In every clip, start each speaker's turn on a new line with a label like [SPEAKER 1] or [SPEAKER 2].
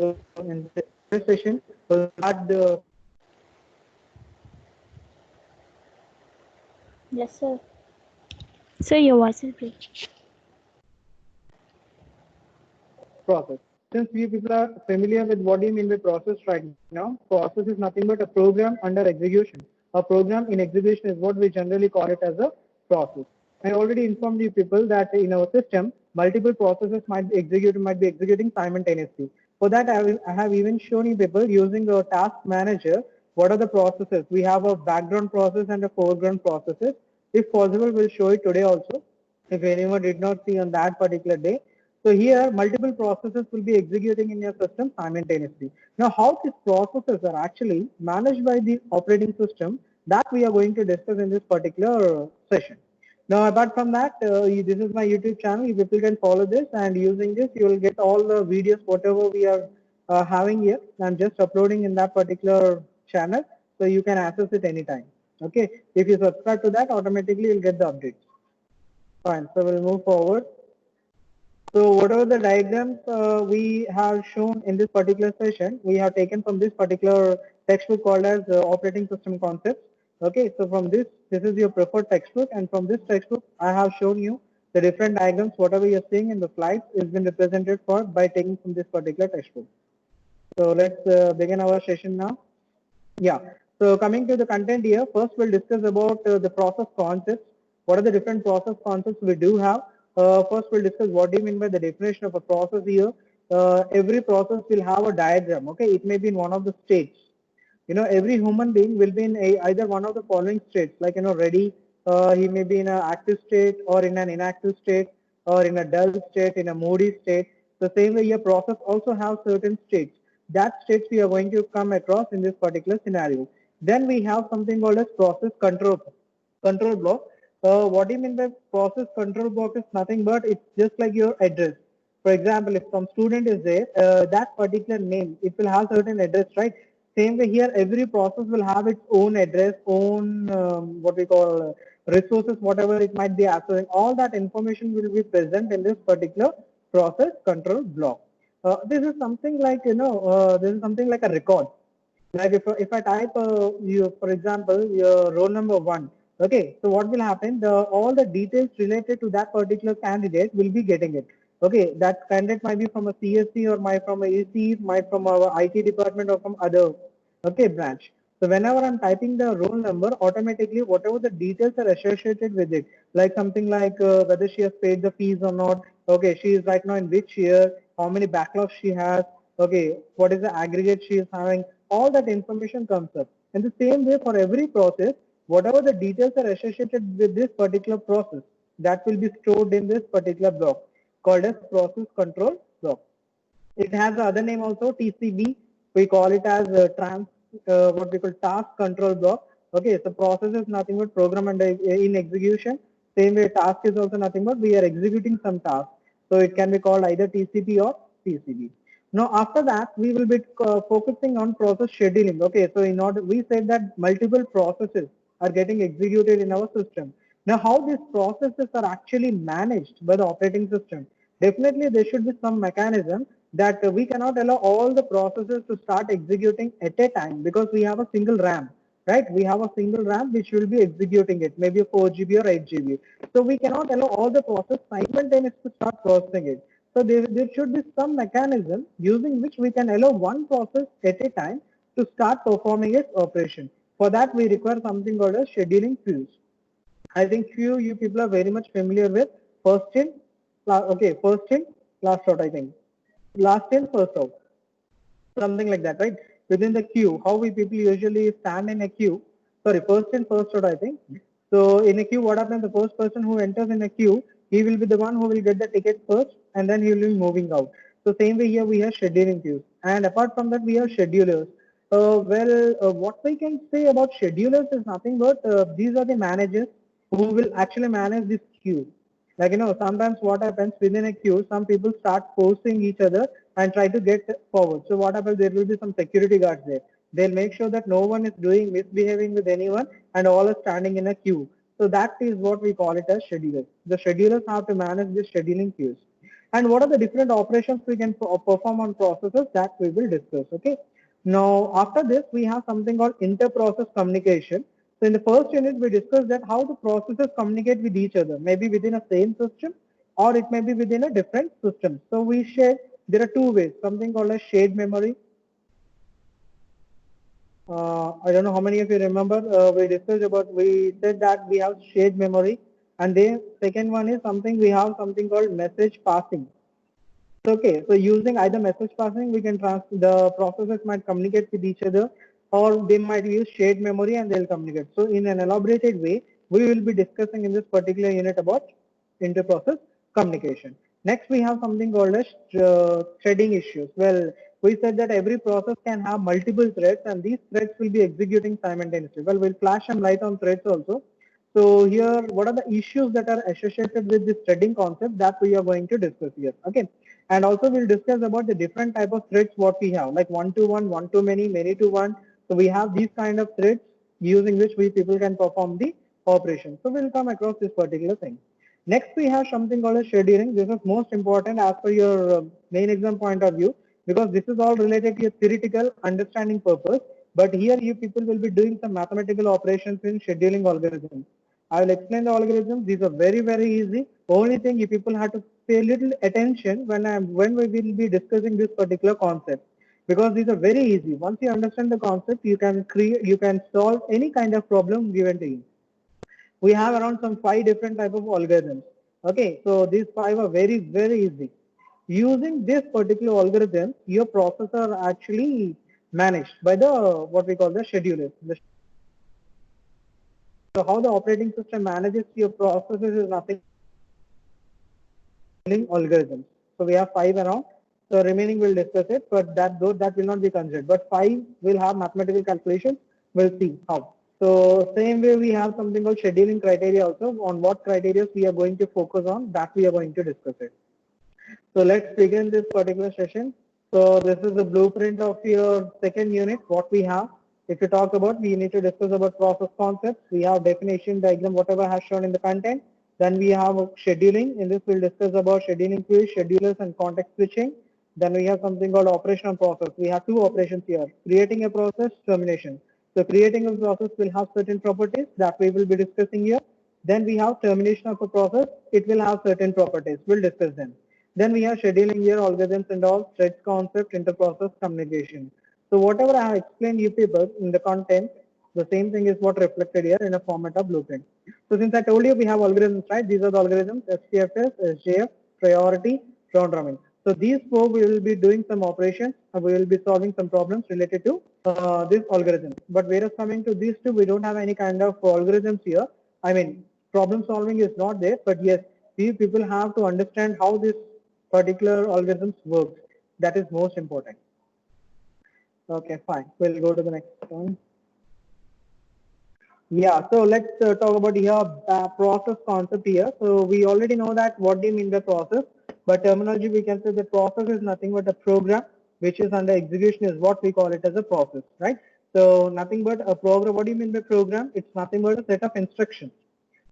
[SPEAKER 1] So in this session, we'll start the
[SPEAKER 2] Yes, sir. Sir, your voice is breaking.
[SPEAKER 1] process. Since we people are familiar with what do you mean by process right now, process is nothing but a program under execution. A program in execution is what we generally call it as a process. I already informed you people that in our system, multiple processes might be executing simultaneously. For that, I have even shown you people using the task manager. What are the processes? We have a background process and a foreground processes. If possible, we'll show it today also. If anyone did not see on that particular day. So here multiple processes will be executing in your system simultaneously. Now how these processes are actually managed by the operating system, that we are going to discuss in this particular session. Now apart from that, this is my YouTube channel. You people can follow this, and using this you will get all the videos whatever we are having here. I'm just uploading in that particular channel, so you can access it anytime. Okay, if you subscribe to that, automatically you'll get the updates. Fine, so we'll move forward. So whatever the diagrams we have shown in this particular session, we have taken from this particular textbook called as Operating System Concepts. Okay, so from this is your preferred textbook, and from this textbook, I have shown you the different diagrams. Whatever you're seeing in the slides is been represented for by taking from this particular textbook. So let's begin our session now. Yeah. So coming to the content here, first we'll discuss about the process concepts. What are the different process concepts we do have? First we'll discuss what do you mean by the definition of a process here. Every process will have a diagram. Okay, it may be in one of the states. You know, every human being will be in either one of the following states, like, you know, ready, he may be in an active state or in an inactive state or in a dull state, in a moody state. The same way your process also have certain states. That states we are going to come across in this particular scenario. Then we have something called as process control block. What do you mean by process control block is nothing but it's just like your address. For example, if some student is there, that particular name, it will have certain address, right? Same way here, every process will have its own address, own what we call resources, whatever it might be accessing. All that information will be present in this particular process control block. This is something like, you know, this is something like a record. Like if I type you, for example, your roll number 1. Okay, so what will happen? All the details related to that particular candidate will be getting it. Okay, that candidate might be from a CSC or might from a EC, might from our IT department or from other branch. So whenever I'm typing the roll number, automatically whatever the details are associated with it, like something like whether she has paid the fees or not. Okay, she is right now in which year, how many backlogs she has. Okay, what is the aggregate she is having. All that information comes up. In the same way, for every process, whatever the details are associated with this particular process, that will be stored in this particular block called as process control block. It has the other name also, TCB. We call it as what we call task control block. Okay, so process is nothing but program under in execution. Same way, task is also nothing but we are executing some task. So it can be called either TCP or TCB. Now after that, we will be focusing on process scheduling. Okay, so in order, we said that multiple processes are getting executed in our system. Now how these processes are actually managed by the operating system? Definitely there should be some mechanism that we cannot allow all the processes to start executing at a time, because we have a single RAM, right? We have a single RAM which will be executing it, maybe a 4 GB or 8 GB. So we cannot allow all the process simultaneously to start processing it. So there should be some mechanism using which we can allow one process at a time to start performing its operation. For that we require something called as scheduling queues. I think few you people are very much familiar with first in, okay, first in, last out, I think. Last in, first out. Something like that, right? Within the queue, how we people usually stand in a queue. Sorry, first in, first out, I think. So in a queue, what happens? The first person who enters in a queue, he will be the one who will get the ticket first, and then he will be moving out. So same way here we have scheduling queues, and apart from that we have schedulers. What we can say about schedulers is nothing but these are the managers who will actually manage this queue. Like, you know, sometimes what happens within a queue, some people start forcing each other and try to get forward. So what happens? There will be some security guards there. They'll make sure that no one is doing misbehaving with anyone and all are standing in a queue. So that is what we call it as schedulers. The schedulers have to manage the scheduling queues. And what are the different operations we can perform on processes, that we will discuss. Okay. Now, after this, we have something called inter-process communication. So in the first unit, we discussed that how the processes communicate with each other, maybe within a same system, or it may be within a different system. So we share, there are two ways, something called as shared memory. I don't know how many of you remember, we discussed about, we said that we have shared memory, and the second one is something, we have something called message passing. Okay, so using either message passing, we can the processes might communicate with each other, or they might use shared memory and they'll communicate. So in an elaborated way, we will be discussing in this particular unit about inter-process communication. Next, we have something called as threading issues. Well, we said that every process can have multiple threads, and these threads will be executing simultaneously. Well, we'll flash some light on threads also. So here, what are the issues that are associated with this threading concept that we are going to discuss here? Okay. And also we'll discuss about the different type of threads what we have, like one-to-one, one-to-many, many-to-one. So we have these kind of threads using which we people can perform the operation. So we'll come across this particular thing. Next, we have something called as scheduling. This is most important as per your main exam point of view, because this is all related to your theoretical understanding purpose. But here you people will be doing some mathematical operations in scheduling algorithms. I will explain the algorithms. These are very, very easy. Only thing you people have to pay little attention when we will be discussing this particular concept, because these are very easy. Once you understand the concept, you can solve any kind of problem given to you. We have around some 5 different type of algorithms. Okay, so these 5 are very, very easy. Using this particular algorithm, your processor are actually managed by the what we call the scheduler. So how the operating system manages your processes is nothing algorithms. So we have 5 around. So remaining we'll discuss it, but that will not be considered. But 5 will have mathematical calculations. We'll see how. So same way we have something called scheduling criteria also. On what criteria we are going to focus on, that we are going to discuss it. So let's begin this particular session. So this is the blueprint of your second unit, what we have. If you talk about, we need to discuss about process concepts. We have definition, diagram, whatever has shown in the content. Then we have scheduling. In this, we'll discuss about scheduling queues, schedulers, and context switching. Then we have something called operational process. We have 2 operations here, creating a process, termination. So creating a process will have certain properties that we will be discussing here. Then we have termination of a process. It will have certain properties. We'll discuss them. Then we have scheduling here, algorithms and all, threads concept, inter-process communication. So whatever I have explained you people in the content, the same thing is what reflected here in a format of blueprint. So since I told you we have algorithms, right? These are the algorithms, STFS, SJF, priority, round robin. So these 4 we will be doing some operations, and we will be solving some problems related to this algorithm. But whereas coming to these 2, we don't have any kind of algorithms here. I mean, problem solving is not there, but yes, we people have to understand how this particular algorithms work. That is most important. Okay, fine. We'll go to the next one. Yeah, so let's talk about here process concept here. So we already know that what do you mean by process, but terminology we can say the process is nothing but a program which is under execution is what we call it as a process, right? So nothing but a program. What do you mean by program? It's nothing but a set of instructions.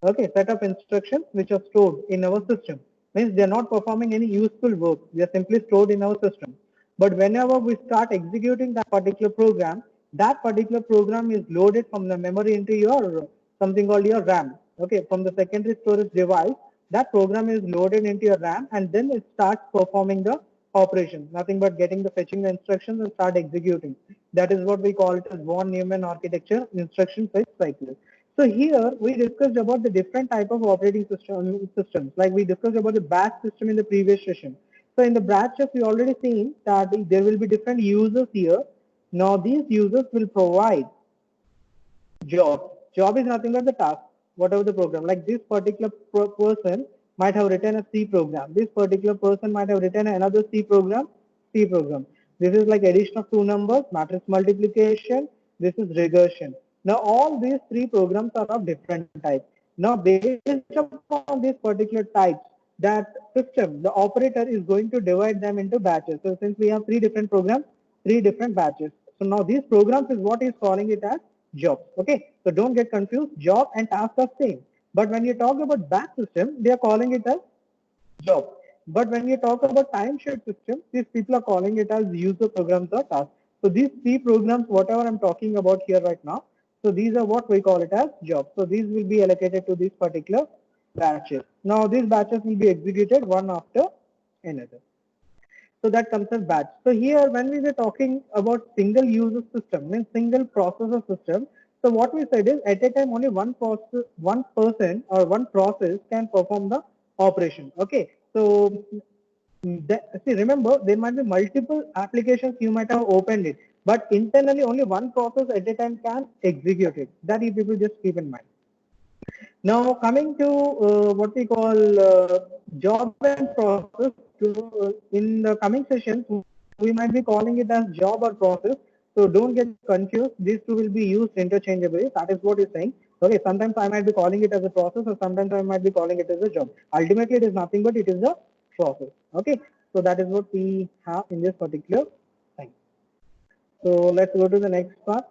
[SPEAKER 1] Okay, set of instructions which are stored in our system. Means they are not performing any useful work. They are simply stored in our system. But whenever we start executing that particular program is loaded from the memory into your something called your RAM. Okay, from the secondary storage device, that program is loaded into your RAM, and then it starts performing the operation. Nothing but getting the fetching the instructions and start executing. That is what we call it as von Neumann architecture instruction fetch cycle. So here we discussed about the different type of operating systems. Like we discussed about the batch system in the previous session. So in the batches, we already seen that there will be different users here. Now these users will provide job. Job is nothing but the task, whatever the program. Like this particular person might have written a C program. This particular person might have written another C program, C program. This is like addition of 2 numbers, matrix multiplication. This is regression. Now all these 3 programs are of different types. Now based upon these particular types, that system, the operator is going to divide them into batches. So since we have 3 different programs, 3 different batches. So now these programs is what is calling it as job. Okay, so don't get confused. Job and task are same. But when you talk about batch system, they are calling it as job. But when we talk about time shared system, these people are calling it as user programs or tasks. So these three programs, whatever I'm talking about here right now, so these are what we call it as jobs. So these will be allocated to these particular batches. Now these batches will be executed one after another. So that comes as batch. So here when we were talking about single user system, means single processor system, so what we said is at a time only one person or one process can perform the operation. Okay. So see, remember there might be multiple applications you might have opened it, but internally only one process at a time can execute it. That you people just keep in mind. Now coming to what we call job and process, in the coming sessions, we might be calling it as job or process. So don't get confused. These two will be used interchangeably. That is what it's saying. Okay, sometimes I might be calling it as a process or sometimes I might be calling it as a job. Ultimately, it is nothing but it is a process. Okay, so that is what we have in this particular thing. So let's go to the next part.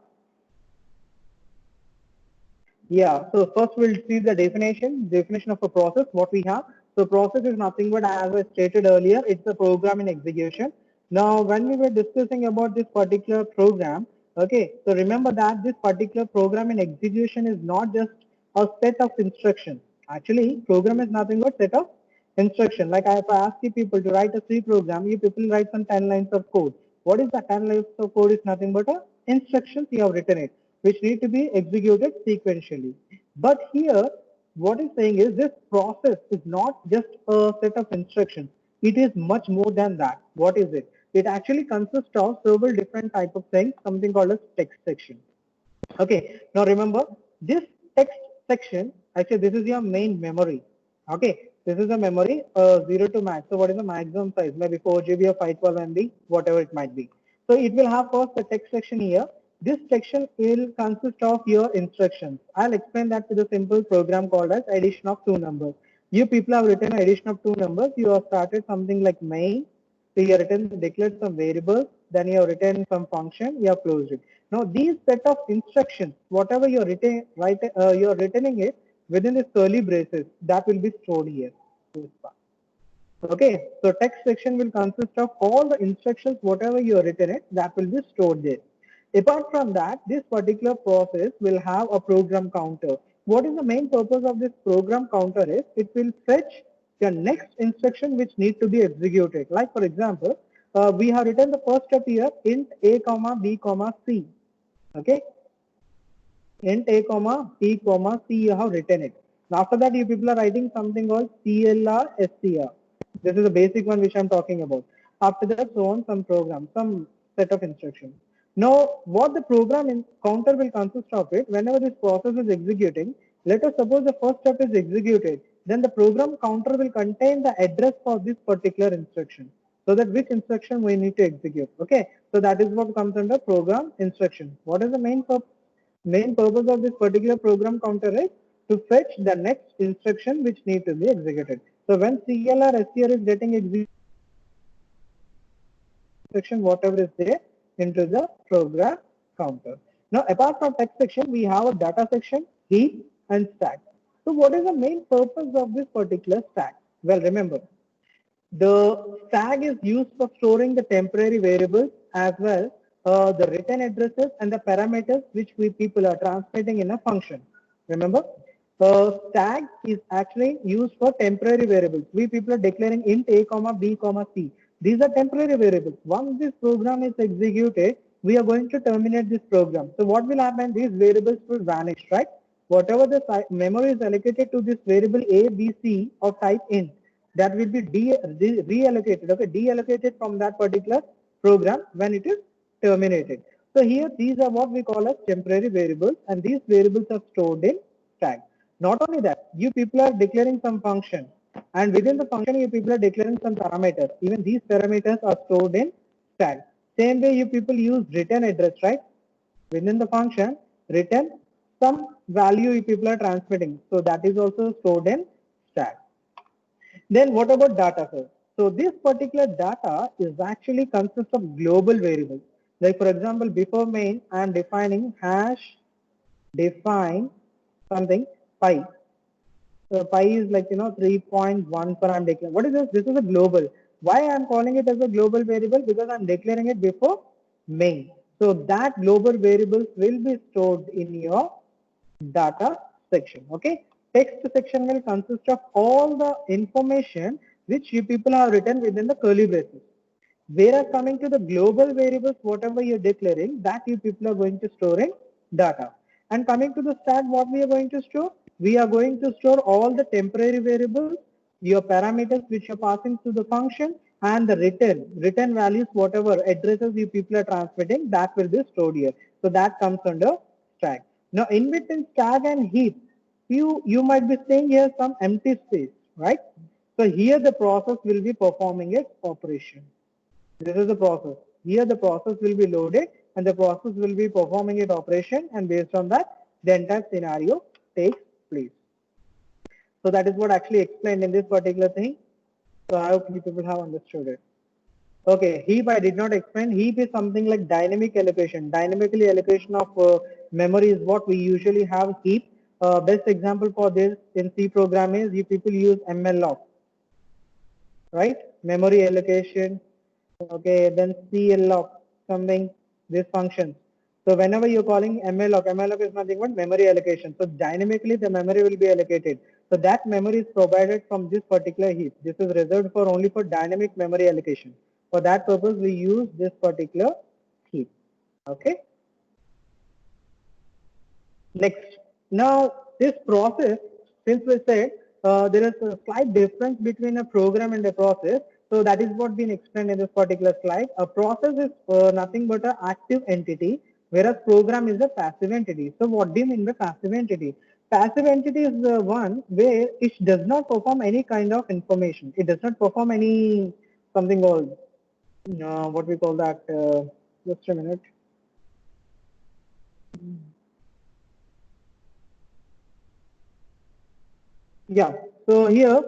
[SPEAKER 1] Yeah, so first we'll see the definition of a process, what we have. So process is nothing but, as I stated earlier, it's a program in execution. Now, when we were discussing about this particular program, okay, so remember that this particular program in execution is not just a set of instructions. Actually, program is nothing but set of instruction. Like if I ask you people to write a C program, you people write some 10 lines of code. What is the 10 lines of code? Is nothing but a instructions you have written it, which need to be executed sequentially. But here, what it's saying is this process is not just a set of instructions. It is much more than that. What is it? It actually consists of several different type of things, something called as text section. Okay, now remember this text section, actually this is your main memory. Okay, this is the memory 0 to max. So what is the maximum size? Maybe 4 GB or 512 MB, whatever it might be. So it will have first the text section here. This section will consist of your instructions. I'll explain that with a simple program called as addition of two numbers. You people have written addition of two numbers. You have started something like main. So you have written, declared some variables, then you have written some function, you have closed it. Now these set of instructions, whatever you are returning it within this curly braces, that will be stored here. Okay, so text section will consist of all the instructions, whatever you have written it, that will be stored there. Apart from that, this particular process will have a program counter. What is the main purpose of this program counter is, it will fetch the next instruction which need to be executed. Like for example, we have written the first step here, int a comma b comma c. Okay, int a comma b comma c, you have written it. After that, you people are writing something called CLR SCR. This is the basic one which I'm talking about. After that, so on, some program, some set of instructions. Now, what the program in counter will consist of it, whenever this process is executing, let us suppose the first step is executed, then the program counter will contain the address for this particular instruction. So that which instruction we need to execute. Okay, so that is what comes under program instruction. What is the main purpose of this particular program counter is to fetch the next instruction which need to be executed. So when CLR SCR is getting executed, section whatever is there into the program counter. Now apart from text section, we have a data section, heap and stack. So what is the main purpose of this particular stack? Well, remember, the stack is used for storing the temporary variables as well the return addresses and the parameters which we people are transmitting in a function. Remember, stack is actually used for temporary variables. We people are declaring int a comma b comma c. These are temporary variables. Once this program is executed, we are going to terminate this program. So what will happen? These variables will vanish, right? Whatever the memory is allocated to this variable a, b, c of type int, that will be reallocated, okay, deallocated from that particular program when it is terminated. So here these are what we call as temporary variables, and these variables are stored in stack. Not only that, you people are declaring some function, and within the function you people are declaring some parameters. Even these parameters are stored in stack. Same way you people use return address, right? Within the function, return some value you people are transmitting. So that is also stored in stack. Then what about data set? So this particular data is actually consists of global variables. Like for example, before main, I am defining hash define something pi. pi is like 3.1 per I'm declaring. What is this? This is a global. Why I'm calling it as a global variable? Because I'm declaring it before main. So that global variables will be stored in your data section. Okay, text section will consist of all the information which you people have written within the curly braces. Whereas coming to the global variables, whatever you're declaring, that you people are going to store in data. And coming to the stack, what we are going to store? We are going to store all the temporary variables, your parameters which you're passing to the function, and the return values, whatever addresses you people are transmitting, that will be stored here. So that comes under stack. Now in between stack and heap, you might be saying here some empty space, right? So here the process will be performing its operation. This is the process. Here the process will be loaded and the process will be performing its operation, and based on that the entire scenario takes place. So that is what actually explained in this particular thing. So I hope you people have understood it. Okay, heap I did not explain. Heap is something like dynamic allocation. Dynamically allocation of memory is what we usually have heap. Best example for this in C program is you people use MLOC, right? Memory allocation. Okay, then CLLOC, something, this function. So whenever you're calling MLOC is nothing but memory allocation. So dynamically the memory will be allocated. So that memory is provided from this particular heap. This is reserved for only for dynamic memory allocation. For that purpose, we use this particular heap. Okay. Next, now this process, since we said there is a slight difference between a program and a process, so that is what been explained in this particular slide. A process is nothing but an active entity, whereas program is a passive entity. So what do you mean by passive entity? Passive entity is the one where it does not perform any kind of information. It does not perform any something called what we call that. Just a minute. Yeah. So here,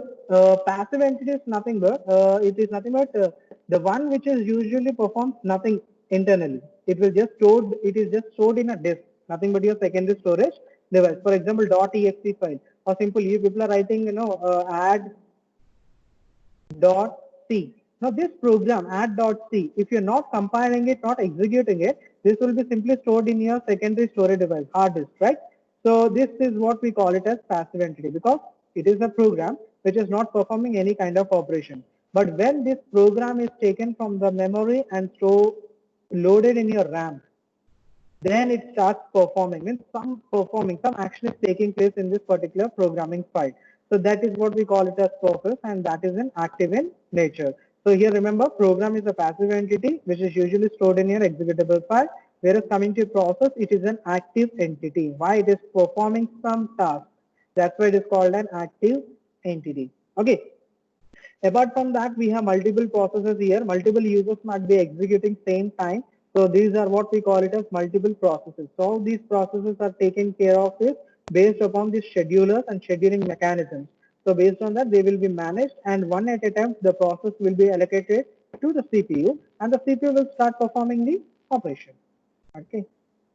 [SPEAKER 1] passive entity is nothing but the one which is usually performs nothing internally. It will just stored. It is just stored in a disk. Nothing but your secondary storage device. For example, .exe file. Or simply, you people are writing, add dot C. Now this program add dot C, if you're not compiling it, not executing it, this will be simply stored in your secondary storage device, hard disk, right? So this is what we call it as passive entity, because it is a program which is not performing any kind of operation. But when this program is taken from the memory and loaded in your RAM, then it starts performing, means some action is taking place in this particular programming file. So that is what we call it as process, and that is an active in nature. So here remember, program is a passive entity which is usually stored in your executable file, whereas coming to process, it is an active entity. Why? It is performing some task. That's why it is called an active entity. Okay. Apart from that, we have multiple processes here. Multiple users might be executing same time. So these are what we call it as multiple processes. So these processes are taken care of is based upon the schedulers and scheduling mechanisms. So based on that, they will be managed, and one at a time, the process will be allocated to the CPU, and the CPU will start performing the operation. Okay.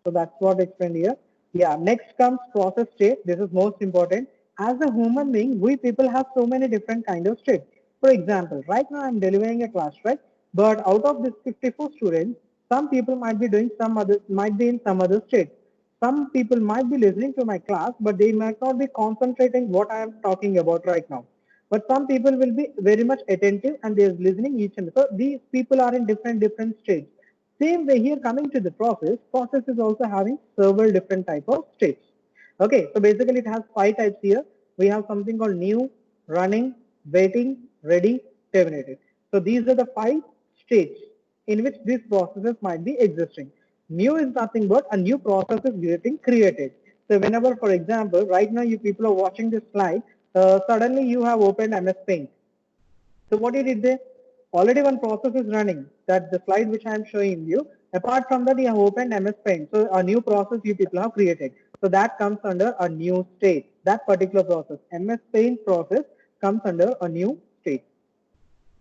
[SPEAKER 1] So that's what explained here. Yeah, next comes process state. This is most important. As a human being, we people have so many different kind of states. For example, right now I'm delivering a class, right? But out of this 54 students, some people might be doing some other, might be in some other state. Some people might be listening to my class, but they might not be concentrating what I am talking about right now. But some people will be very much attentive and they are listening each and so these people are in different states. Same way here, coming to the process is also having several different type of states. Okay, so basically it has 5 types here. We have something called new, running, waiting, ready, terminated. So these are the 5 states in which these processes might be existing. New is nothing but a new process is getting created. So whenever, for example, right now you people are watching this slide, suddenly you have opened MS Paint. So what you did there? Already one process is running. That the slide which I am showing you. Apart from that, you have opened MS Paint. So a new process you people have created. So that comes under a new state. That particular process, MS Paint process, comes under a new state.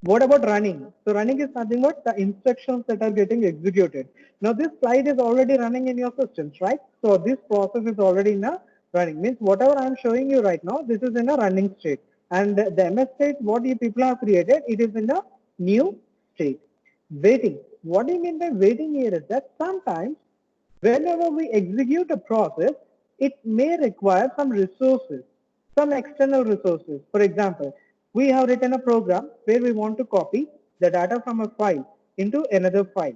[SPEAKER 1] What about running? So running is nothing but the instructions that are getting executed. Now this slide is already running in your systems, right? So this process is already in a running. Means whatever I am showing you right now, this is in a running state. And the MS state, what you people have created, it is in the new state. Waiting. What do you mean by waiting here is that sometimes whenever we execute a process, it may require some resources, some external resources. For example, we have written a program where we want to copy the data from a file into another file.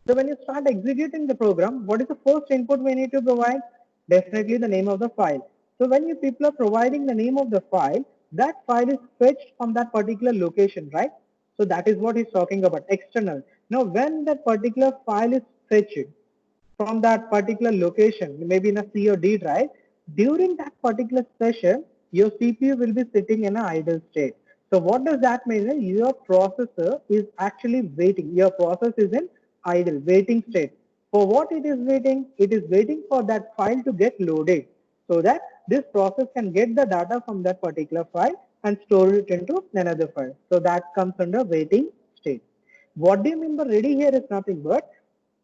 [SPEAKER 1] So when you start executing the program, what is the first input we need to provide? Definitely the name of the file. So when you people are providing the name of the file, that file is fetched from that particular location, right? So that is what he's talking about, external. Now when that particular file is fetched from that particular location, maybe in a C or D drive, during that particular session, your CPU will be sitting in an idle state. So what does that mean? Your processor is actually waiting. Your process is in idle, waiting state. For what it is waiting? It is waiting for that file to get loaded so that this process can get the data from that particular file and store it into another file. So that comes under waiting state. What do you mean by ready here is nothing but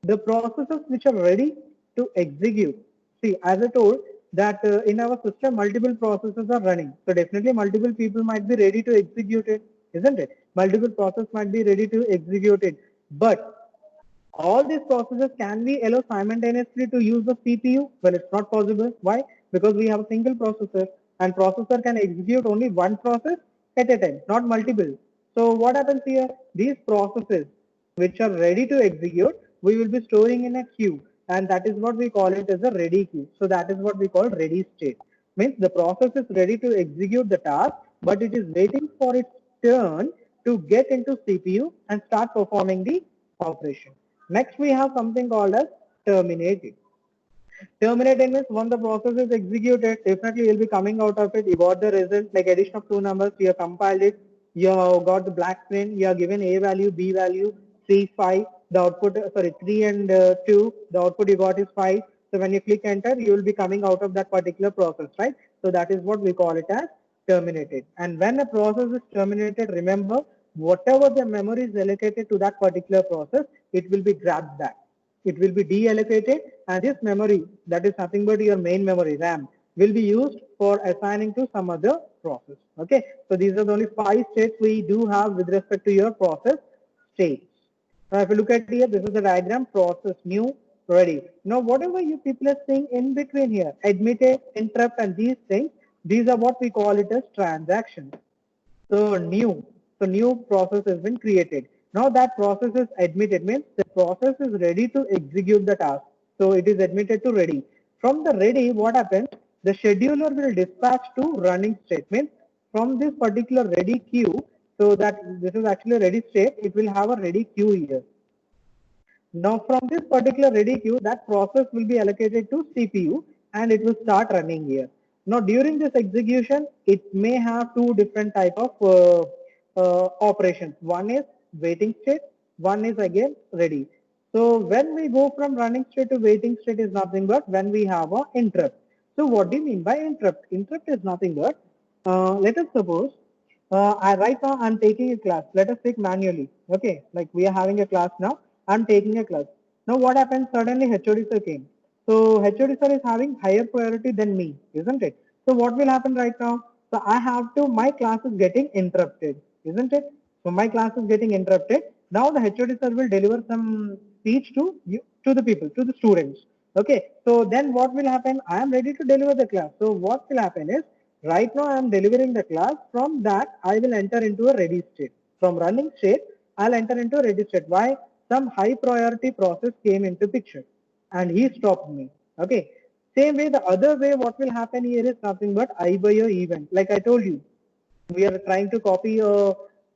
[SPEAKER 1] the processes which are ready to execute. See, as I told that in our system, multiple processes are running. So definitely multiple people might be ready to execute it, isn't it? Multiple processes might be ready to execute it. But all these processes can we allow simultaneously to use the CPU? Well, it's not possible. Why? Because we have a single processor and processor can execute only one process at a time, not multiple. So what happens here? These processes which are ready to execute, we will be storing in a queue and that is what we call it as a ready queue. So that is what we call ready state. Means the process is ready to execute the task, but it is waiting for its turn to get into CPU and start performing the operation. Next, we have something called as terminated. Terminated means when the process is executed, definitely you'll be coming out of it. You got the result, like addition of two numbers, you have compiled it, you have got the black screen, you are given A value, B value, C 5, the output, sorry, 3 and 2, the output you got is 5. So when you click enter, you will be coming out of that particular process, right? So that is what we call it as terminated. And when a process is terminated, remember, whatever the memory is allocated to that particular process, it will be grabbed back. It will be deallocated and this memory, that is nothing but your main memory RAM, will be used for assigning to some other process. Okay, so these are the only 5 states we do have with respect to your process states. Now if you look at here, this is the diagram, process, new, ready. Now whatever you people are seeing in between here, admitted, interrupt and these things, these are what we call it as transactions. So new process has been created. Now that process is admitted, means the process is ready to execute the task. So it is admitted to ready. From the ready, what happens? The scheduler will dispatch to running state. Means from this particular ready queue, so that this is actually ready state, it will have a ready queue here. Now from this particular ready queue, that process will be allocated to CPU and it will start running here. Now during this execution, it may have two different type of operations. One is waiting state, one is again ready. So when we go from running state to waiting state is nothing but when we have a interrupt. So what do you mean by interrupt? Interrupt is nothing but, let us suppose, right now I'm taking a class. Let us take manually. Okay, like we are having a class now. I'm taking a class. Now what happens? Suddenly HOD sir came. So HOD sir is having higher priority than me, isn't it? So what will happen right now? So I have to, my class is getting interrupted, isn't it? So my class is getting interrupted. Now the HOD sir will deliver some speech to you, to the people, to the students. Okay. So then what will happen? I am ready to deliver the class. So what will happen is, right now I am delivering the class. From that, I will enter into a ready state. From running state, I'll enter into a ready state. Why? Some high priority process came into picture and he stopped me. Okay. Same way, the other way, what will happen here is nothing but iBio event. Like I told you, we are trying to copy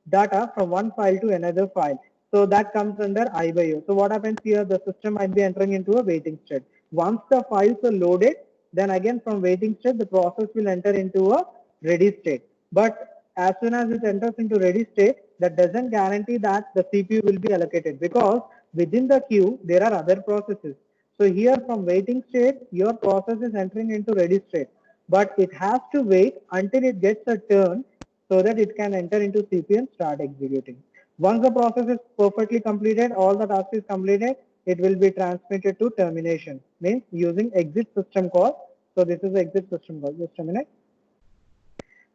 [SPEAKER 1] data from one file to another file. So that comes under iBio. So what happens here? The system might be entering into a waiting state. Once the files are loaded, then again from waiting state, the process will enter into a ready state. But as soon as it enters into ready state, that doesn't guarantee that the CPU will be allocated because within the queue, there are other processes. So here from waiting state, your process is entering into ready state, but it has to wait until it gets a turn so that it can enter into CPU and start executing. Once the process is perfectly completed, all the task is completed, it will be transmitted to termination, means using exit system call So this is the exit system call. Just a minute.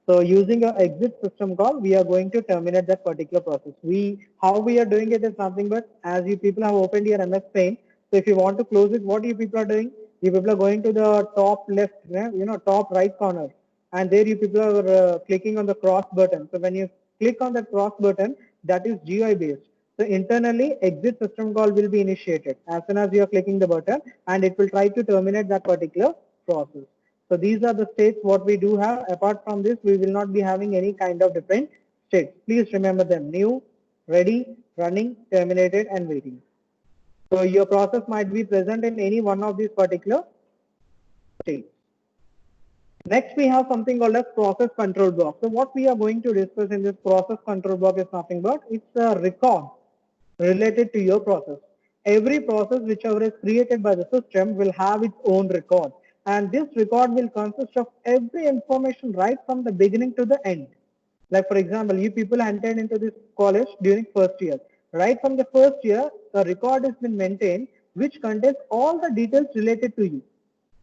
[SPEAKER 1] So using a exit system call, we are going to terminate that particular process. How we are doing it is nothing but as you people have opened your MS Paint. So if you want to close it, what you people are doing? You people are going to the top left, top right corner, and there you people are clicking on the cross button. So when you click on that cross button, that is GUI based. So internally, exit system call will be initiated as soon as you are clicking the button, and it will try to terminate that particular process. So these are the states what we do have. Apart from this, we will not be having any kind of different states. Please remember them: new, ready, running, terminated, and waiting. So your process might be present in any one of these particular states. Next, we have something called as process control block. So what we are going to discuss in this process control block is nothing but it's a record related to your process. Every process whichever is created by the system will have its own record, and this record will consist of every information right from the beginning to the end. Like for example, you people entered into this college during first year. Right from the first year, the record has been maintained which contains all the details related to you.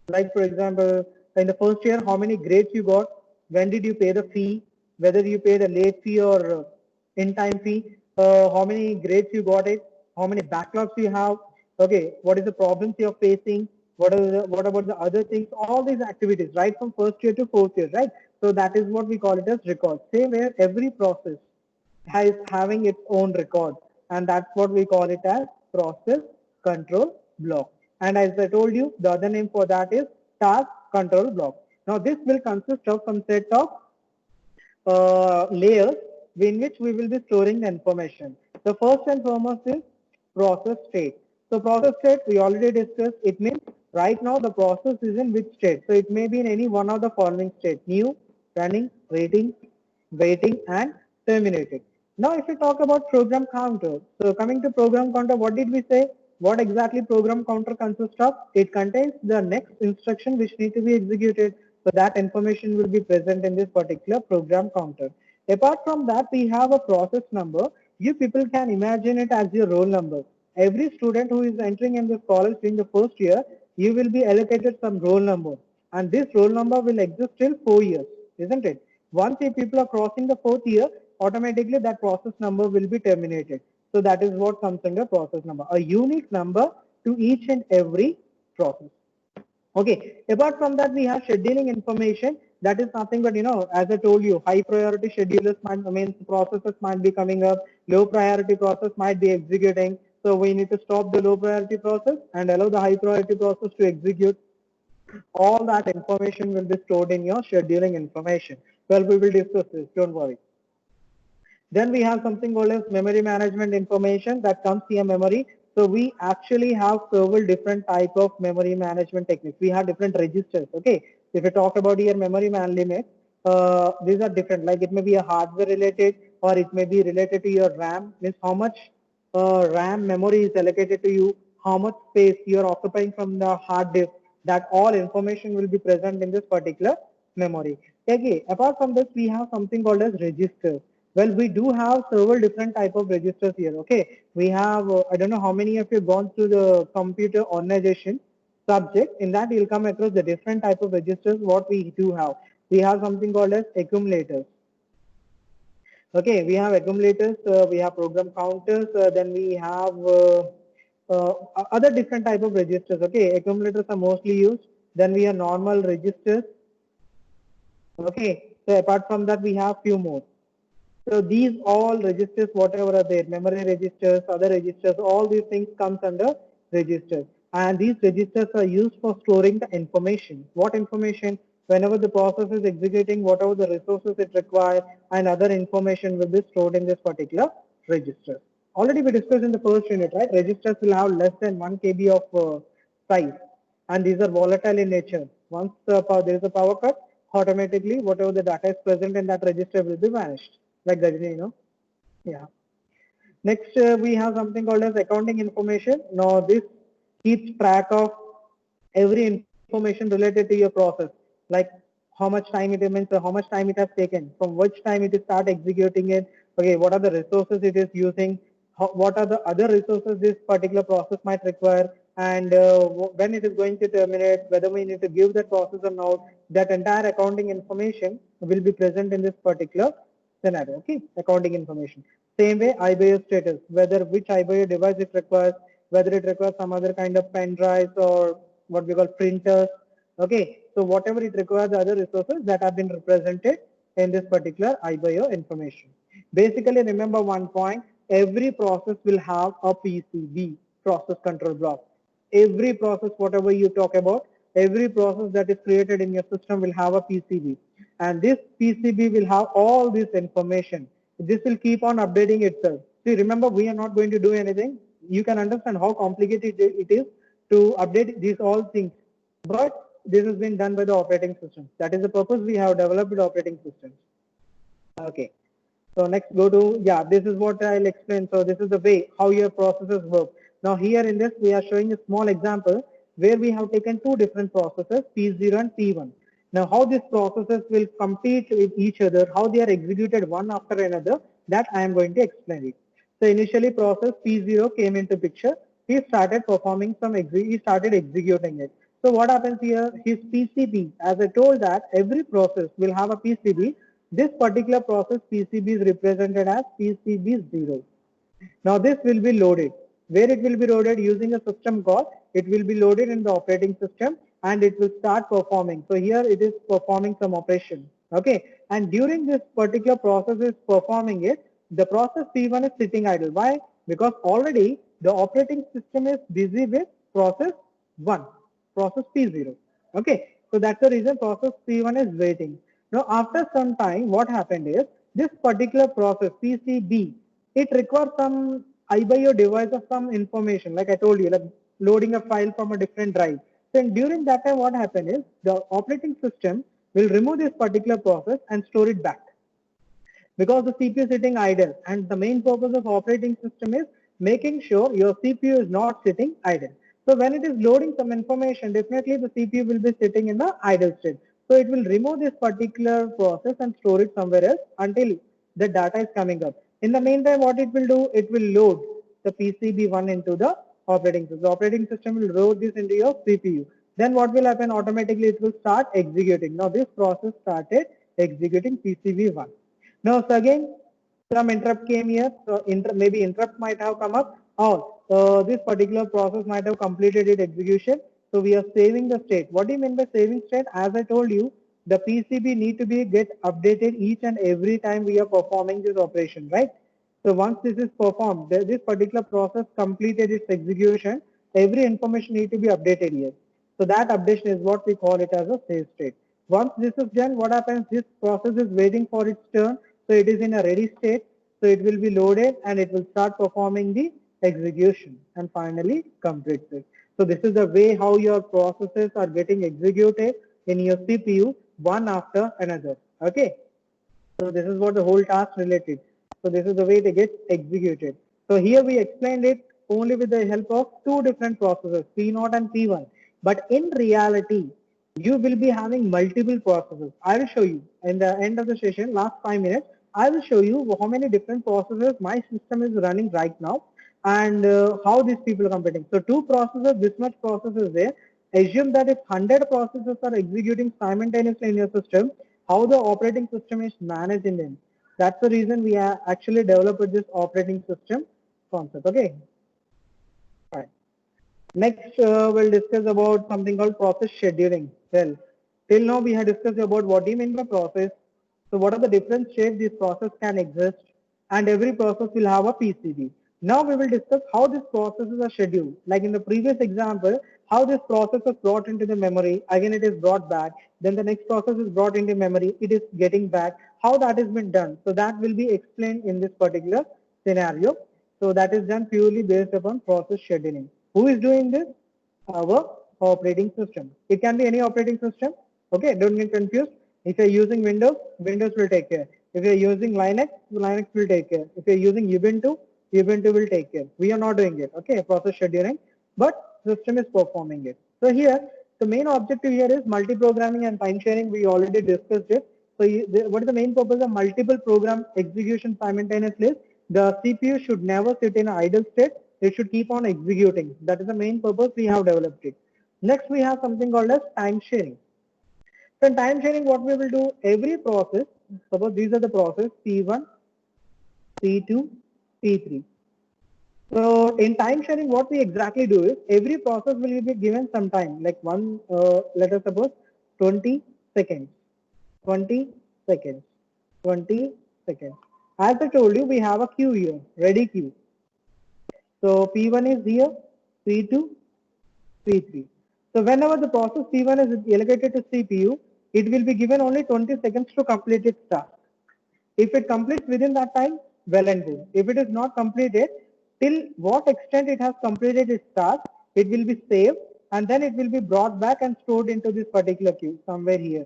[SPEAKER 1] Like for example, in the first year, how many grades you got, when did you pay the fee, whether you paid a late fee or in-time fee, how many grades you got it, how many backlogs you have, okay, what is the problems you are facing, what about the other things, all these activities, right from first year to fourth year, right? So that is what we call it as record. Say where every process has having its own record, and that's what we call it as process control block. And as I told you, the other name for that is task control block. Now this will consist of some set of layers in which we will be storing the information. The first and foremost is process state. So process state we already discussed. It means right now the process is in which state. So it may be in any one of the following states: new, running, waiting, and terminated. Now if we talk about program counter, so coming to program counter, what did we say? What exactly program counter consists of? It contains the next instruction which need to be executed. So that information will be present in this particular program counter. Apart from that, we have a process number. You people can imagine it as your roll number. Every student who is entering in this college in the first year, you will be allocated some roll number. And this roll number will exist till 4 years, isn't it? Once the people are crossing the fourth year, automatically that process number will be terminated. So that is what comes under process number, a unique number to each and every process. Okay, apart from that, we have scheduling information. That is nothing but, as I told you, high priority schedulers means processes might be coming up, low priority process might be executing. So we need to stop the low priority process and allow the high priority process to execute. All that information will be stored in your scheduling information. Well, we will discuss this, don't worry. Then we have something called as memory management information that comes via memory. So we actually have several different type of memory management techniques. We have different registers. Okay, if you talk about your memory man limit, these are different. Like it may be a hardware related, or it may be related to your RAM. Means how much RAM memory is allocated to you, how much space you are occupying from the hard disk. That all information will be present in this particular memory. Okay, apart from this, we have something called as registers. Well, we do have several different type of registers here. Okay, we have I don't know how many of you have gone through the computer organization subject. In that, you'll come across the different type of registers. What we do have, we have something called as accumulators. Okay, we have accumulators, we have program counters, then we have other different type of registers. Okay, accumulators are mostly used. Then we have normal registers. Okay, so apart from that, we have few more. So these all registers, whatever are there, memory registers, other registers, all these things comes under registers. And these registers are used for storing the information. What information? Whenever the process is executing, whatever the resources it requires, and other information will be stored in this particular register. Already we discussed in the first unit, right? Registers will have less than 1 KB of size, and these are volatile in nature. Once there is a power cut, automatically whatever the data is present in that register will be vanished. Like that, yeah. Next, we have something called as accounting information. Now, this keeps track of every information related to your process, like how much time it means, how much time it has taken, from which time it is start executing it. Okay, what are the resources it is using? What are the other resources this particular process might require? and when it is going to terminate, whether we need to give that process or not, that entire accounting information will be present in this particular scenario. Okay, accounting information. Same way, iBio status, whether which iBio device it requires, whether it requires some other kind of pen drives or what we call printers. Okay, so whatever it requires, other resources that have been represented in this particular iBio information. Basically, remember one point: every process will have a PCB, process control block. Every process, whatever you talk about, every process that is created in your system will have a PCB, and this PCB will have all this information. This will keep on updating itself. See, remember, we are not going to do anything. You can understand how complicated it is to update these all things, but this has been done by the operating system. That is the purpose we have developed the operating systems. Okay. So next go to, yeah, this is what I'll explain. So this is the way how your processes work. Now here in this, we are showing a small example where we have taken two different processes, P0 and P1. Now how these processes will compete with each other, how they are executed one after another, that I am going to explain it. So initially process P0 came into picture. He started performing some, he started executing it. So what happens here, his PCB, as I told that every process will have a PCB. This particular process PCB is represented as PCB0. Now this will be loaded. Where it will be loaded using a system call, it will be loaded in the operating system and it will start performing. So here it is performing some operation. Okay. And during this particular process is performing it, the process P1 is sitting idle. Why? Because already the operating system is busy with process 1, process P0. Okay. So that's the reason process P1 is waiting. Now after some time, what happened is this particular process PCB, it requires some iBio device of some information, like I told you, like loading a file from a different drive. Then during that time, what happened is the operating system will remove this particular process and store it back, because the CPU is sitting idle, and the main purpose of operating system is making sure your CPU is not sitting idle. So when it is loading some information, definitely the CPU will be sitting in the idle state. So it will remove this particular process and store it somewhere else until the data is coming up. In the meantime, what it will do, it will load the PCB1 into the operating system. The operating system will load this into your CPU. Then what will happen? Automatically it will start executing. Now this process started executing PCB1. Now again, some interrupt came here. So maybe interrupt might have come up, or this particular process might have completed its execution. So we are saving the state. What do you mean by saving state? As I told you, the PCB need to be get updated each and every time we are performing this operation, right? So once this is performed, this particular process completed its execution, every information need to be updated here. So that updation is what we call it as a save state. Once this is done, what happens? This process is waiting for its turn. So it is in a ready state. So it will be loaded and it will start performing the execution and finally completes it. So this is the way how your processes are getting executed in your CPU one after another. Okay. So this is what the whole task related. So this is the way it gets executed. So here we explained it only with the help of two different processes, P0 and P1. But in reality, you will be having multiple processes. I will show you in the end of the session, last 5 minutes, I will show you how many different processes my system is running right now and how these people are competing. So two processes, this much process is there. Assume that if 100 processes are executing simultaneously in your system, how the operating system is managing them. That's the reason we have actually developed this operating system concept. Okay. Right. Next, we'll discuss about something called process scheduling. Well, till now we have discussed about what do you mean by process. So what are the different shapes this process can exist, and every process will have a PCB. Now we will discuss how these processes are scheduled. Like in the previous example, how this process is brought into the memory, again it is brought back, then the next process is brought into memory, it is getting back, how that has been done. So that will be explained in this particular scenario. So that is done purely based upon process scheduling. Who is doing this? Our operating system. It can be any operating system. Okay, don't get confused. If you're using Windows, Windows will take care. If you're using Linux, Linux will take care. If you're using Ubuntu, Ubuntu will take care. We are not doing it. Okay, process scheduling, but system is performing it. So here, the main objective here is multi-programming and time sharing. We already discussed it. So what is the main purpose of multiple program execution simultaneously? The CPU should never sit in an idle state. it should keep on executing. That is the main purpose we have developed it. Next, we have something called as time sharing. So in time sharing, what we will do, every process, suppose these are the process P1, P2, P3. So in time sharing, what we exactly do is every process will be given some time, like let us suppose 20 seconds, 20 seconds, 20 seconds. As I told you, we have a queue here, ready queue. So P1 is here, P2, P3. So whenever the process P1 is allocated to CPU, it will be given only 20 seconds to complete its task. If it completes within that time, well and good. If it is not completed, till what extent it has completed its task, it will be saved and then it will be brought back and stored into this particular queue somewhere here.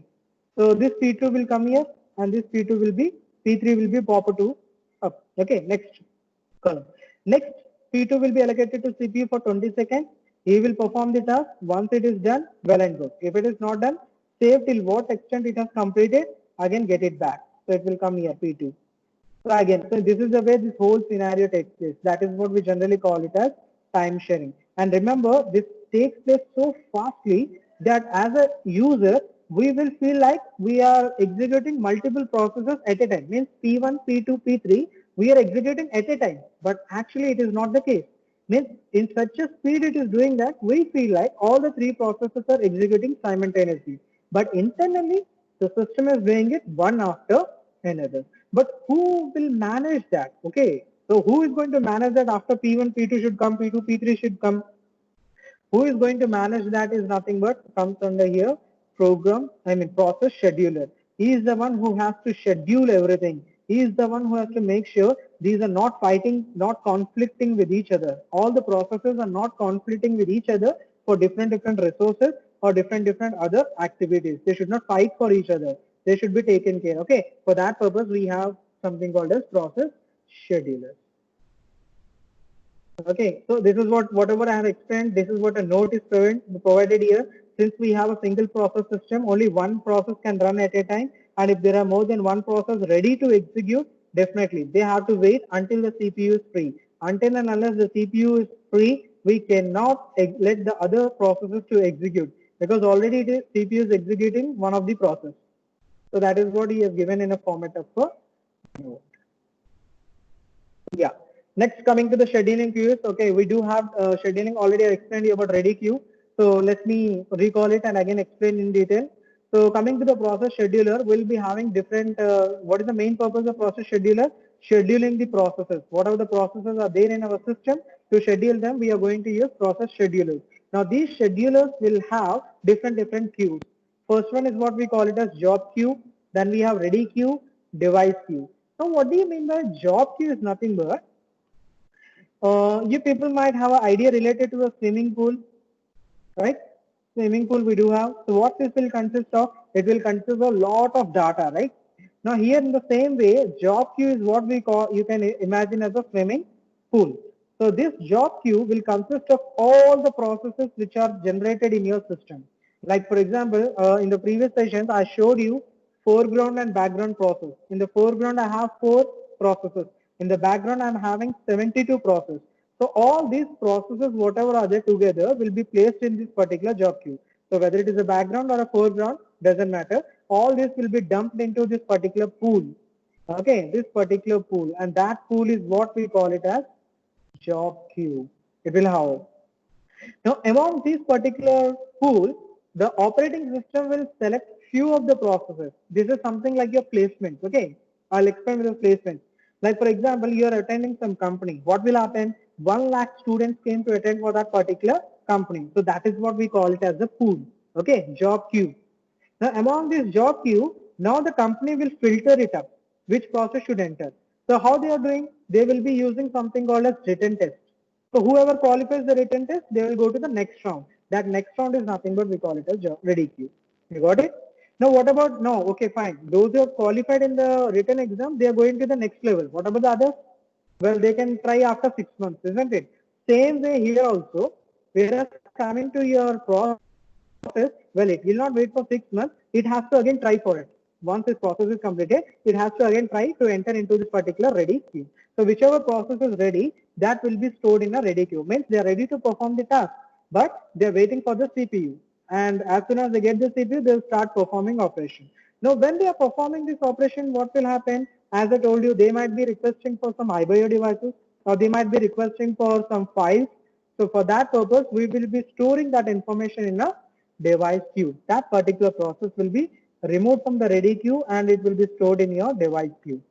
[SPEAKER 1] So this P2 will come here and this P2 will be, P3 will be popped to up. Okay, next column. Next, P2 will be allocated to CPU for 20 seconds. He will perform the task. Once it is done, well and good. If it is not done, save till what extent it has completed, again get it back. So it will come here, P2. So again, so this is the way this whole scenario takes place. That is what we generally call it as time sharing. And remember, this takes place so fastly that as a user, we will feel like we are executing multiple processes at a time. Means P1, P2, P3, we are executing at a time. But actually it is not the case. Means in such a speed it is doing that we feel like all the three processes are executing simultaneously. But internally, the system is doing it one after another. But who will manage that? Okay, so who is going to manage that after P1, P2 should come, P2, P3 should come? Who is going to manage that is nothing but comes under here process scheduler. He is the one who has to schedule everything. He is the one who has to make sure these are not fighting, not conflicting with each other. All the processes are not conflicting with each other for different resources or different other activities. They should not fight for each other. They should be taken care. Okay, for that purpose we have something called as process scheduler. Okay, so this is whatever I have explained, this is what a note is provided here. Since we have a single process system, only one process can run at a time. And if there are more than one process ready to execute, definitely they have to wait until the CPU is free. Until and unless the CPU is free, we cannot let the other processes to execute because already the CPU is executing one of the process. So that is what he has given in a format of a note. Yeah. Next, coming to the scheduling queues. Okay, we do have scheduling already. I explained you about ready queue. So let me recall it and again explain in detail. So coming to the process scheduler, we'll be having different. What is the main purpose of process scheduler? Scheduling the processes. Whatever the processes are there in our system, to schedule them, we are going to use process schedulers. Now these schedulers will have different queues. First one is what we call it as job queue. Then we have ready queue, device queue. Now what do you mean by job queue is nothing but you people might have an idea related to a swimming pool, right? Swimming pool we do have. So what this will consist of? It will consist of a lot of data, right? Now here in the same way, job queue is what we call, you can imagine as a swimming pool. So this job queue will consist of all the processes which are generated in your system. Like for example, in the previous sessions, I showed you foreground and background process. In the foreground, I have 4 processes. In the background, I'm having 72 processes. So all these processes, whatever are there together, will be placed in this particular job queue. So whether it is a background or a foreground, doesn't matter. All this will be dumped into this particular pool. Okay, this particular pool, and that pool is what we call it as job queue. It will have. Now, among these particular pool, the operating system will select few of the processes. This is something like your placements. Okay, I'll explain the placements. Like for example, you are attending some company. What will happen? 1 lakh students came to attend for that particular company. So that is what we call it as the pool. Okay, job queue. Now, among this job queue, now the company will filter it up. Which process should enter? So how they are doing? They will be using something called as written test. So whoever qualifies the written test, they will go to the next round. That next round is nothing but we call it as ready queue. You got it? Now what about, no, okay, fine. Those who have qualified in the written exam, they are going to the next level. What about the others? Well, they can try after 6 months, isn't it? Same way here also, whereas coming to your process, well, it will not wait for 6 months. It has to again try for it. Once this process is completed, it has to again try to enter into this particular ready queue. So whichever process is ready, that will be stored in a ready queue. Means they are ready to perform the task, but they are waiting for the CPU. And as soon as they get the CPU, they'll start performing operation. Now, when they are performing this operation, what will happen? As I told you, they might be requesting for some iBio devices, or they might be requesting for some files. So for that purpose, we will be storing that information in a device queue. That particular process will be removed from the ready queue and it will be stored in your device queue.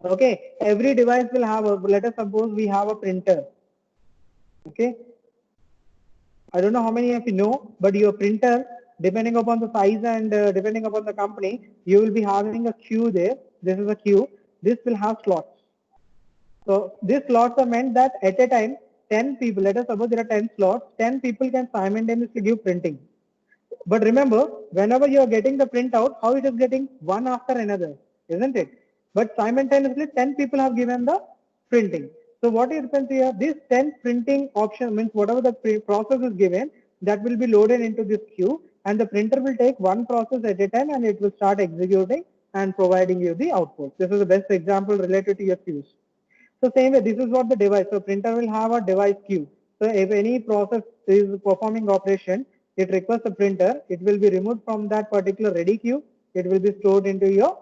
[SPEAKER 1] Okay, every device will have a, let us suppose we have a printer. Okay, I don't know how many of you know, but your printer, depending upon the size and depending upon the company, you will be having a queue there. This is a queue. This will have slots. So these slots are meant that at a time, 10 people, let us suppose there are 10 slots, 10 people can simultaneously give printing. But remember, whenever you are getting the printout, how it is getting one after another, isn't it? But simultaneously, 10 people have given the printing. So what happens here, this 10 printing option means whatever the process is given, that will be loaded into this queue and the printer will take one process at a time and it will start executing and providing you the output. This is the best example related to your queues. So same way, this is what the device. So printer will have a device queue. So if any process is performing operation, it requires a printer. It will be removed from that particular ready queue. It will be stored into your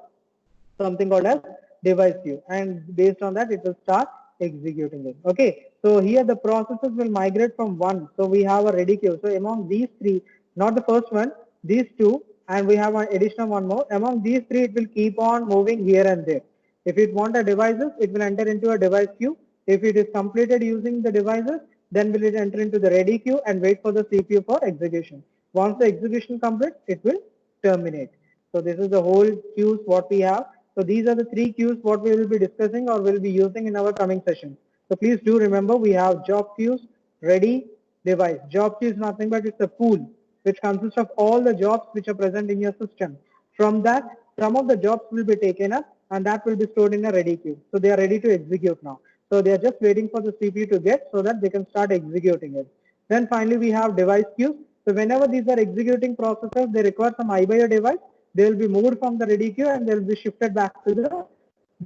[SPEAKER 1] something called as device queue, and based on that, it will start executing it. Okay. So here the processes will migrate from one. So we have a ready queue. So among these three, not the first one, these two, and we have an additional one more. Among these three, it will keep on moving here and there. If it want a devices, it will enter into a device queue. If it is completed using the devices, then will it enter into the ready queue and wait for the CPU for execution. Once the execution completes, it will terminate. So this is the whole queues what we have. So these are the three queues what we will be discussing or will be using in our coming session. So please do remember we have job queues, ready, device. Job queue is nothing but it's a pool which consists of all the jobs which are present in your system. From that, some of the jobs will be taken up and that will be stored in a ready queue. So they are ready to execute now. So they are just waiting for the CPU to get so that they can start executing it. Then finally we have device queues. So whenever these are executing processes, they require some iBio device. They will be moved from the ready queue and they will be shifted back to the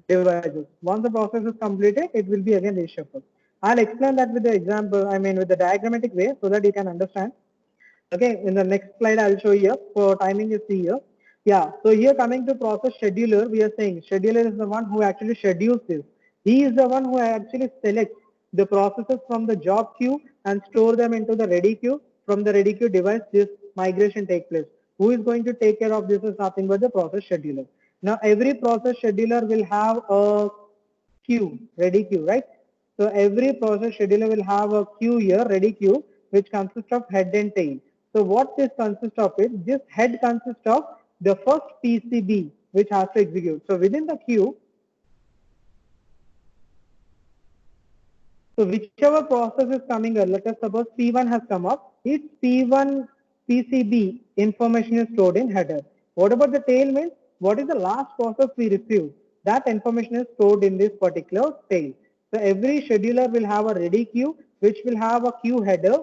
[SPEAKER 1] devices. Once the process is completed, it will be again reshuffled. I'll explain that with the example, I mean with the diagrammatic way so that you can understand. Okay, in the next slide I'll show you. For timing you see here. Yeah, so here coming to process scheduler, we are saying scheduler is the one who actually schedules this. He is the one who actually selects the processes from the job queue and store them into the ready queue. From the ready queue device, this migration take place. Who is going to take care of this is nothing but the process scheduler. Now every process scheduler will have a queue, ready queue, right? So every process scheduler will have a queue here, ready queue, which consists of head and tail. So what this consists of it, this head consists of the first PCB which has to execute. So within the queue, so whichever process is coming up, let us suppose P1 has come up, its P1 PCB information is stored in header. What about the tail means? What is the last process we received? That information is stored in this particular tail. So every scheduler will have a ready queue which will have a queue header,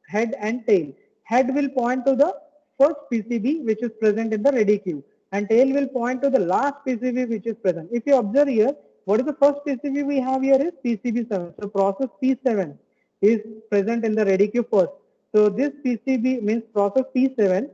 [SPEAKER 1] head and tail. Head will point to the first PCB which is present in the ready queue and tail will point to the last PCB which is present. If you observe here, what is the first PCB we have here is PCB7. So process P7 is present in the ready queue first. So this PCB means process P7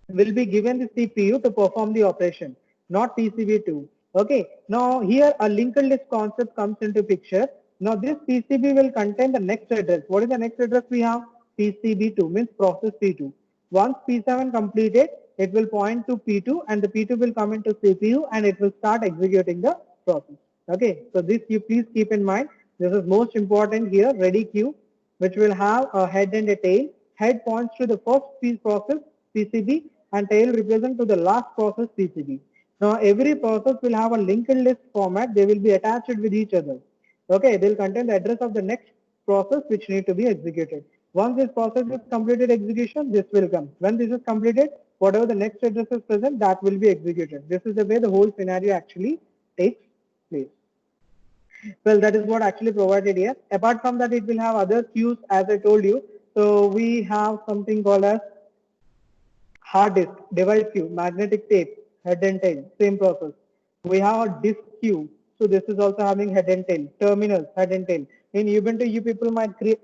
[SPEAKER 1] will be given the CPU to perform the operation, not PCB2. Okay. Now here a linked list concept comes into picture. Now this PCB will contain the next address. What is the next address we have? PCB2 means process P2. Once P7 completed, it will point to P2 and the P2 will come into CPU and it will start executing the process. Okay. So this you please keep in mind. This is most important here, ready queue, which will have a head and a tail. Head points to the first piece process PCB and tail represent to the last process PCB. Now every process will have a linked list format. They will be attached with each other. Okay, they will contain the address of the next process which need to be executed. Once this process is completed execution, this will come. When this is completed, whatever the next address is present, that will be executed. This is the way the whole scenario actually takes place. Well, that is what actually provided here. Apart from that, it will have other queues as I told you. So we have something called as hard disk, device queue, magnetic tape, head and tail, same process. We have a disk queue. So this is also having head and tail, terminals, head and tail. In Ubuntu, you people might create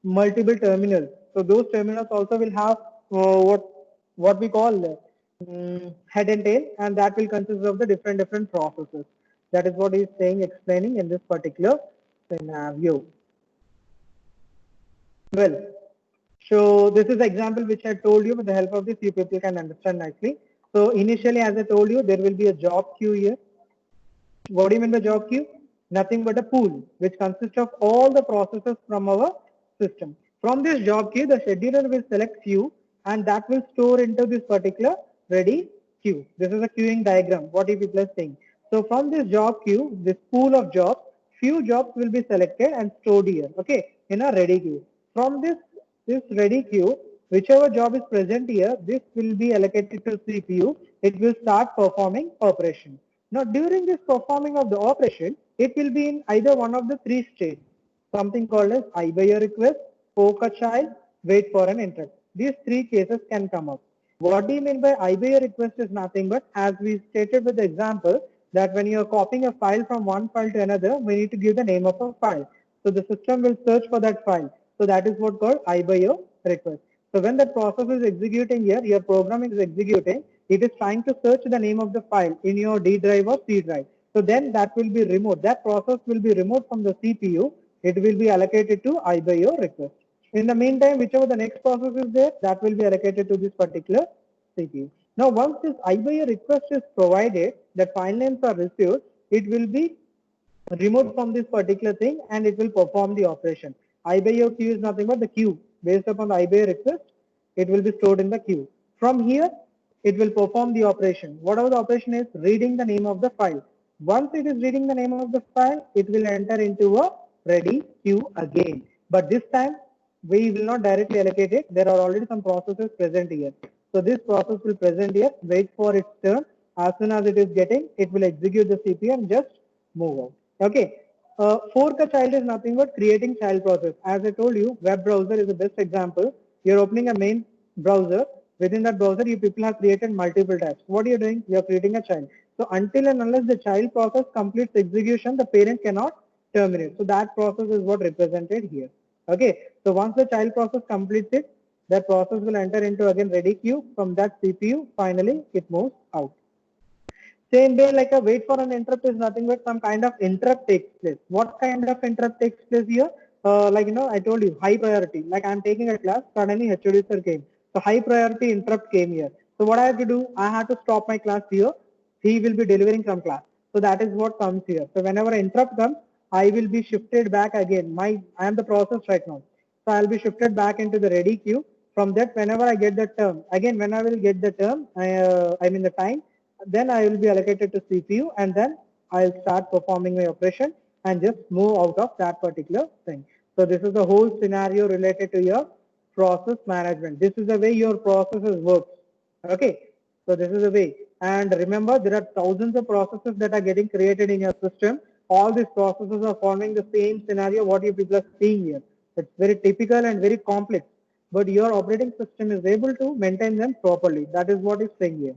[SPEAKER 1] multiple terminals. So those terminals also will have what we call head and tail, and that will consist of the different processes. That is what he is saying, explaining in this particular scenario. Well, so this is the example which I told you. With the help of this, you people can understand nicely. So initially, as I told you, there will be a job queue here. What do you mean by job queue? Nothing but a pool which consists of all the processes from our system. From this job queue, the scheduler will select few and that will store into this particular ready queue. This is a queuing diagram, what you people are saying. So from this job queue, this pool of jobs, few jobs will be selected and stored here, okay, in a ready queue. From this ready queue, whichever job is present here, this will be allocated to CPU. It will start performing operation. Now, during this performing of the operation, it will be in either one of the three states, something called as I by a request, poke a child, wait for an interrupt. These three cases can come up. What do you mean by I by a request is nothing but, as we stated with the example, that when you are copying a file from one file to another, we need to give the name of a file. So the system will search for that file. So that is what called I by a request. So when that process is executing here, your program is executing, it is trying to search the name of the file in your D drive or C drive. So then that will be removed. That process will be removed from the CPU. It will be allocated to I by your request. In the meantime, whichever the next process is there, that will be allocated to this particular CPU. Now, once this I by your request is provided, the file names are received, it will be removed from this particular thing and it will perform the operation. I by your queue is nothing but the queue. Based upon the I by your request, it will be stored in the queue. From here, it will perform the operation. Whatever the operation is, reading the name of the file. Once it is reading the name of the file, it will enter into a ready queue again. But this time, we will not directly allocate it. There are already some processes present here. So this process will present here, wait for its turn. As soon as it is getting, it will execute the CPU and just move out. Okay. Fork a child is nothing but creating child process. As I told you, web browser is the best example. You're opening a main browser. Within that browser, you people have created multiple tabs. What are you doing? You're creating a child. So until and unless the child process completes execution, the parent cannot terminate. So that process is what represented here. Okay. So once the child process completes it, that process will enter into again ready queue. From that CPU, finally it moves out. Same way, like a wait for an interrupt is nothing but some kind of interrupt takes place. What kind of interrupt takes place here? Like, I told you, high priority. Like I'm taking a class, suddenly HOD sir came. So high priority interrupt came here. So what I have to do, I have to stop my class here. He will be delivering some class. So that is what comes here. So whenever interrupt comes, I will be shifted back again. I am the process right now. So I'll be shifted back into the ready queue. From that, whenever I get the term, again, when I will get the term, I mean the time, then I will be allocated to CPU and then I'll start performing my operation and just move out of that particular thing. So this is the whole scenario related to your process management. This is the way your processes work. Okay. So this is the way. And remember, there are thousands of processes that are getting created in your system. All these processes are following the same scenario what you people are seeing here. It's very typical and very complex. But your operating system is able to maintain them properly. That is what is saying here.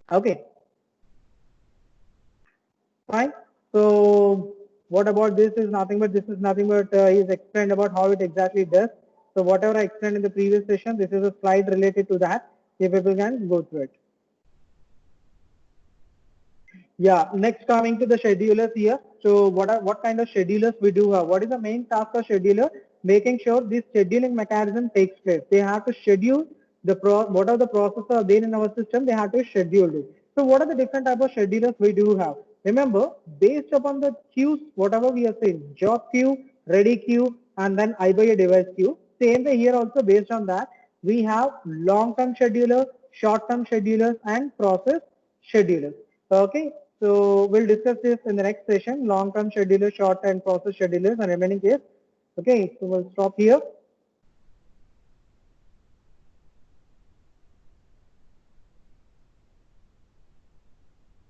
[SPEAKER 1] Okay. Fine. So what about this is nothing but he's explained about how it exactly does. So whatever I explained in the previous session, this is a slide related to that. If people can go through it. Yeah, next coming to the schedulers here. So what kind of schedulers we do have? What is the main task of scheduler? Making sure this scheduling mechanism takes place. They have to schedule what are the processes are there in our system, they have to schedule it. So what are the different type of schedulers we do have? Remember, based upon the queues, whatever we are saying, job queue, ready queue, and then I by a device queue. Same way here also based on that, we have long-term scheduler, short-term schedulers, and process schedulers. Okay, so we'll discuss this in the next session, long-term scheduler, short and process schedulers, and remaining case. Okay, so we'll stop here.